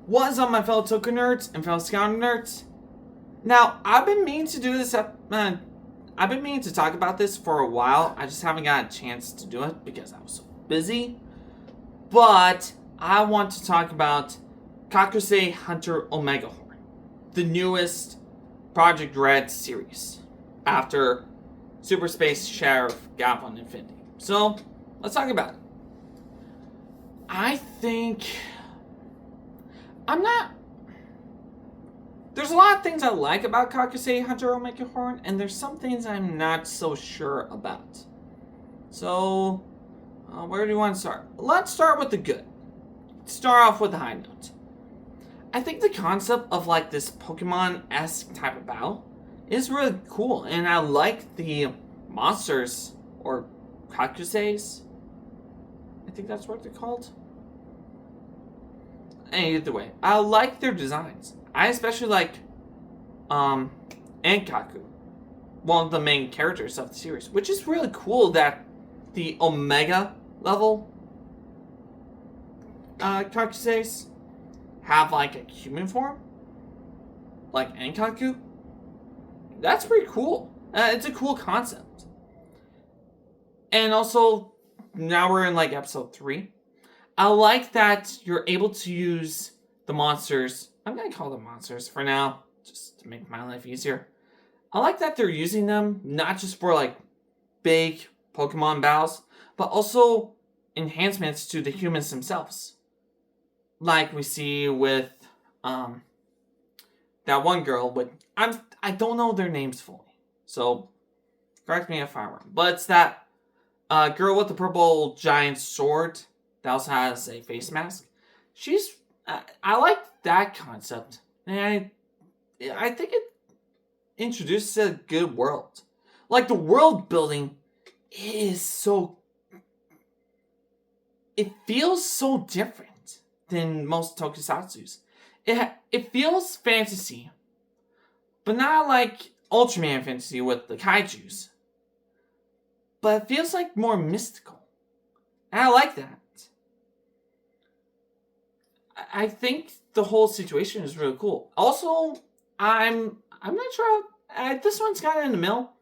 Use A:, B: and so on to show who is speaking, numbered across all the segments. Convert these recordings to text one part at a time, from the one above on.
A: What is up, my fellow Token nerds and fellow Scout nerds? Now, I've been meaning to do this. I've been meaning to talk about this for a while. I just haven't got a chance to do it because I was so busy. But I want to talk about Kakusei Hunter Omegahorn, the newest Project Red series after Super Space Sheriff Gap on Infinity. So, let's talk about it. I think there's a lot of things I like about Kakusei Hunter Omegahorn, and there's some things I'm not so sure about. So, where do you want to start? Let's start with the good. Start off with a high note. I think the concept of like this Pokemon-esque type of battle is really cool, and I like the monsters, or Kakuseis. I think that's what they're called. Either way, I like their designs. I especially like Ankaku, one of the main characters of the series, which is really cool that the Omega level Kakuseis have like a human form, like Ankaku. That's pretty cool. It's a cool concept. And also, now we're in like episode 3. I like that you're able to use the monsters. I'm going to call them monsters for now, just to make my life easier. I like that they're using them not just for like big Pokemon battles, but also enhancements to the humans themselves. Like we see with that one girl with I don't know their names fully, so correct me if I'm wrong. But it's that girl with the purple giant sword that also has a face mask. I like that concept, and I think it introduces a good world. Like the world building is it feels so different than most tokusatsus. It feels fantasy, but not like Ultraman fantasy with the kaijus. But it feels like more mystical, and I like that. I think the whole situation is really cool. Also, I'm not sure. This one's kind of in the middle.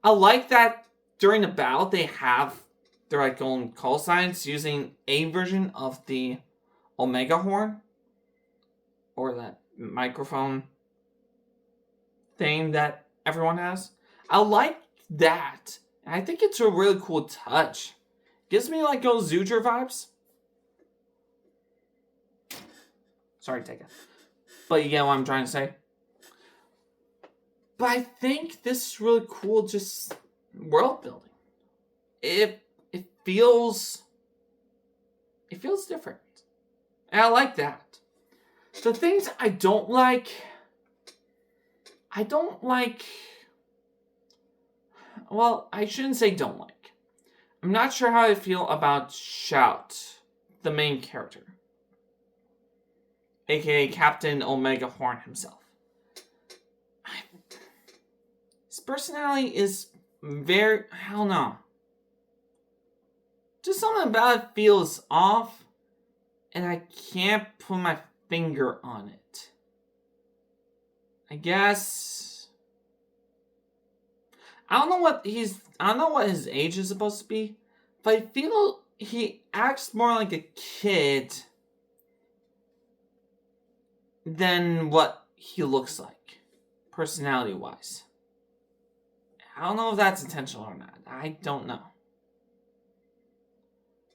A: I like that during the battle they have their like own call signs using a version of the Omegahorn, or that microphone thing that everyone has. I like that. I think it's a really cool touch. Gives me like those Zoojer vibes. Sorry, take it. But you get what I'm trying to say. But I think this is really cool, just world building. It feels different. And I like that. The things I don't like, well, I shouldn't say don't like. I'm not sure how I feel about Shout, the main character, aka Captain Omegahorn himself. His personality is very, I don't know. Just something about it feels off, and I can't put my finger on it. I guess I don't know what his age is supposed to be, but I feel he acts more like a kid than what he looks like, personality-wise. I don't know if that's intentional or not. I don't know.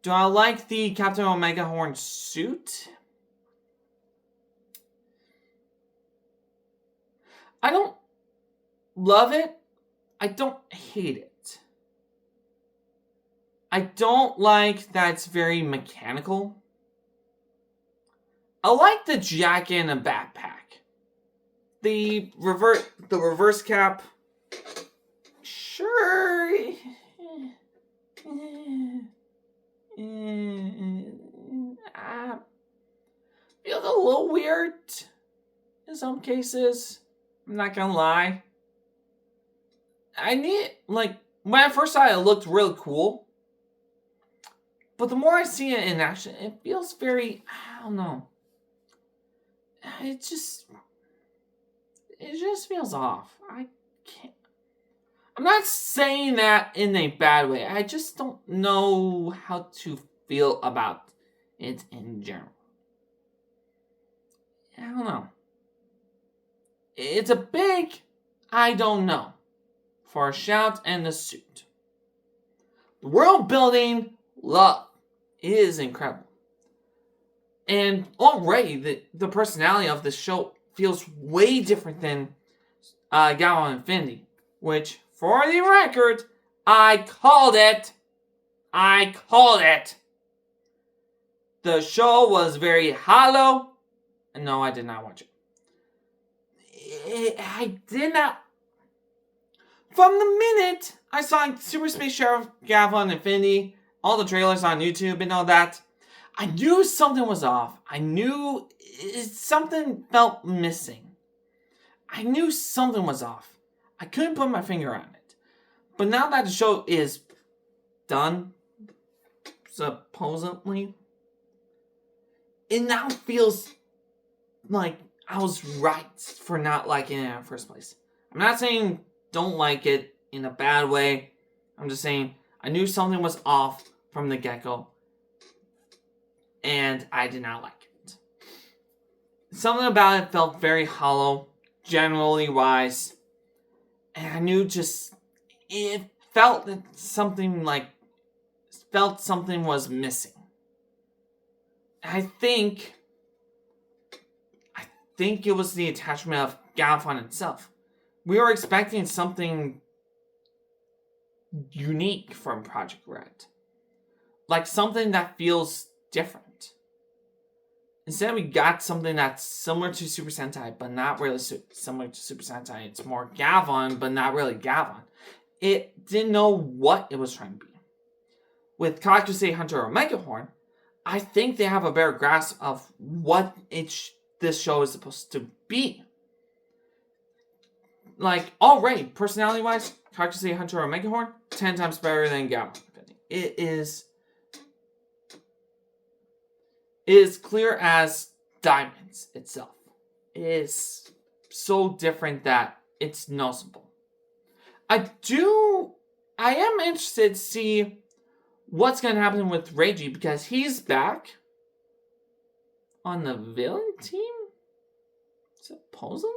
A: Do I like the Captain Omegahorn suit? I don't love it. I don't hate it. I don't like that it's very mechanical. I like the jacket and a backpack. The reverse cap. Sure. Feels a little weird in some cases. I'm not gonna lie. When I first saw it, it looked really cool. But the more I see it in action, it feels very, I don't know. it just feels off. I can't. I'm not saying that in a bad way. I just don't know how to feel about it in general. I don't know. It's a big I don't know for a shout and the suit. The world building, love, is incredible. And already the personality of this show feels way different than Galvan Infinity, which, for the record, I called it. The show was very hollow. No, I did not watch it. I did not. From the minute I saw Super Space Sheriff Galvan Infinity, all the trailers on YouTube and all that, I knew something was off. I knew something felt missing. I knew something was off. I couldn't put my finger on it. But now that the show is done, supposedly, it now feels like I was right for not liking it in the first place. I'm not saying don't like it in a bad way. I'm just saying I knew something was off from the get-go. And I did not like it. Something about it felt very hollow, generally wise. And I knew it felt that something was missing. I think it was the attachment of Galvan itself. We were expecting something unique from Project Red. Like something that feels different. Instead, we got something that's similar to Super Sentai, but not really similar to Super Sentai. It's more Galvan, but not really Galvan. It didn't know what it was trying to be. With Kakusei Hunter Omegahorn, I think they have a better grasp of what this show is supposed to be. Like, already, personality-wise, Kakusei Hunter Omegahorn, 10 times better than Galvan. It is clear as diamonds itself. It is so different that it's noticeable. I am interested to see what's going to happen with Reiji, because he's back on the villain team, supposedly.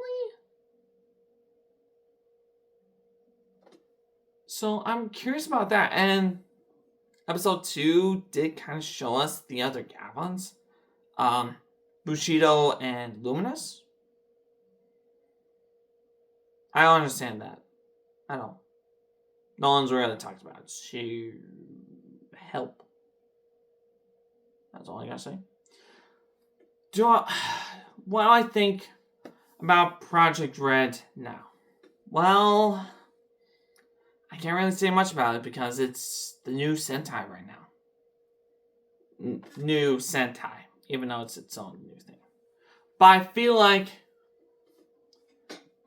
A: So I'm curious about that. And episode 2 did kind of show us the other Galvans. Bushido and Luminous. I don't understand that. I don't. No one's really talked about it. To help. That's all I gotta say. What do I think about Project Red now? Well, I can't really say much about it because it's the new Sentai right now. New Sentai, even though it's its own new thing. But I feel like,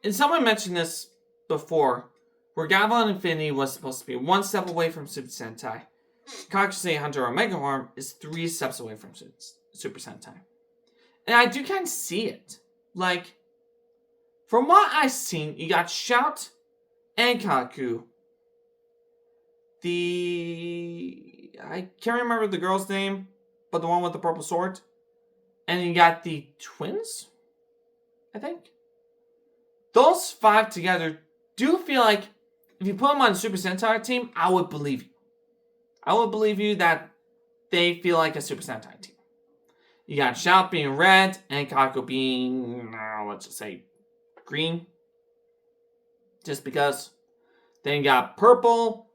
A: and someone mentioned this before, where Galvan Infinity was supposed to be one step away from Super Sentai, Kakusei Hunter Omegahorn is 3 steps away from Super Sentai. And I do kind of see it. Like, from what I've seen, you got Shout and Kaku. I can't remember the girl's name, but the one with the purple sword. And you got the twins, I think. Those 5 together do feel like, if you put them on a Super Sentai team, I would believe you. I would believe you that they feel like a Super Sentai team. You got Shout being red, and Kaku being, let's just say, green. Just because. Then you got purple.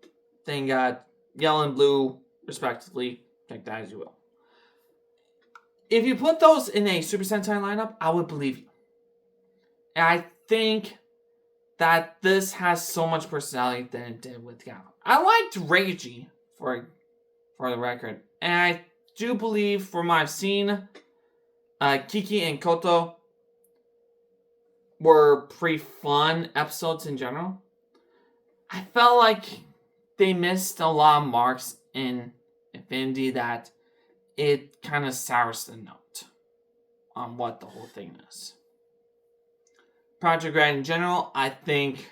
A: Then you got yellow and blue, respectively. Take that as you will. If you put those in a Super Sentai lineup, I would believe you. And I think that this has so much personality than it did with Galvan. I liked Reiji, for the record. And I do believe, from what I've seen, Kiki and Koto were pretty fun episodes in general. I felt like they missed a lot of marks in Infinity that it kind of sours the note on what the whole thing is. Project Red in general, I think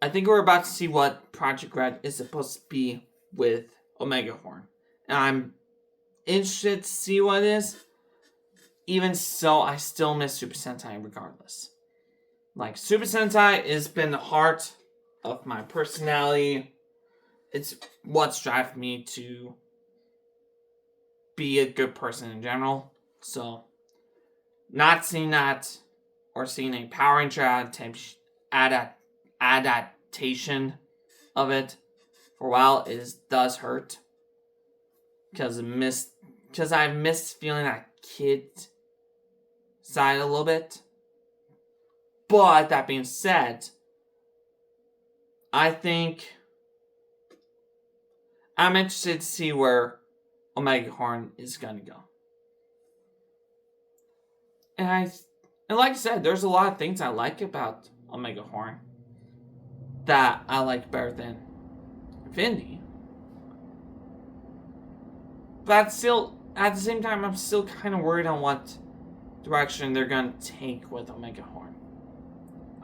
A: we're about to see what Project Red is supposed to be with Omegahorn. And I'm interested to see what it is. Even so, I still miss Super Sentai regardless. Like, Super Sentai has been the heart of my personality. It's what's driving me to be a good person in general. So, not seeing that or seeing a Power Ranger adaptation of it for a while does hurt. Because I've missed feeling that kid side a little bit. But that being said, I think I'm interested to see where Omegahorn is gonna go. And like I said, there's a lot of things I like about Omegahorn that I like better than Infinity. But still, at the same time, I'm still kind of worried on what direction they're going to take with Omegahorn.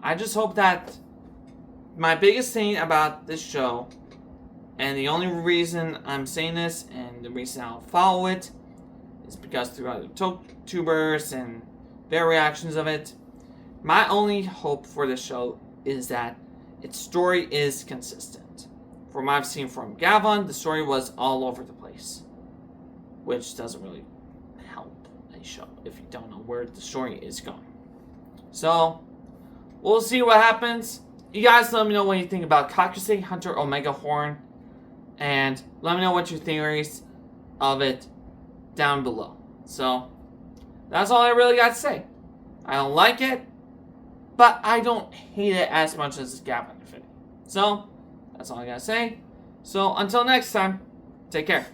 A: I just hope that my biggest thing about this show, and the only reason I'm saying this, and the reason I'll follow it, is because through other tubers and their reactions of it, my only hope for this show is that its story is consistent. From what I've seen from Gavon, the story was all over the place, which doesn't really help a show if you don't know where the story is going. So, we'll see what happens. You guys let me know what you think about Kakusei Hunter Omegahorn, and let me know what your theories of it down below. So, that's all I really got to say. I don't like it, but I don't hate it as much as Gavin Infinity. So, that's all I got to say. So, until next time, take care.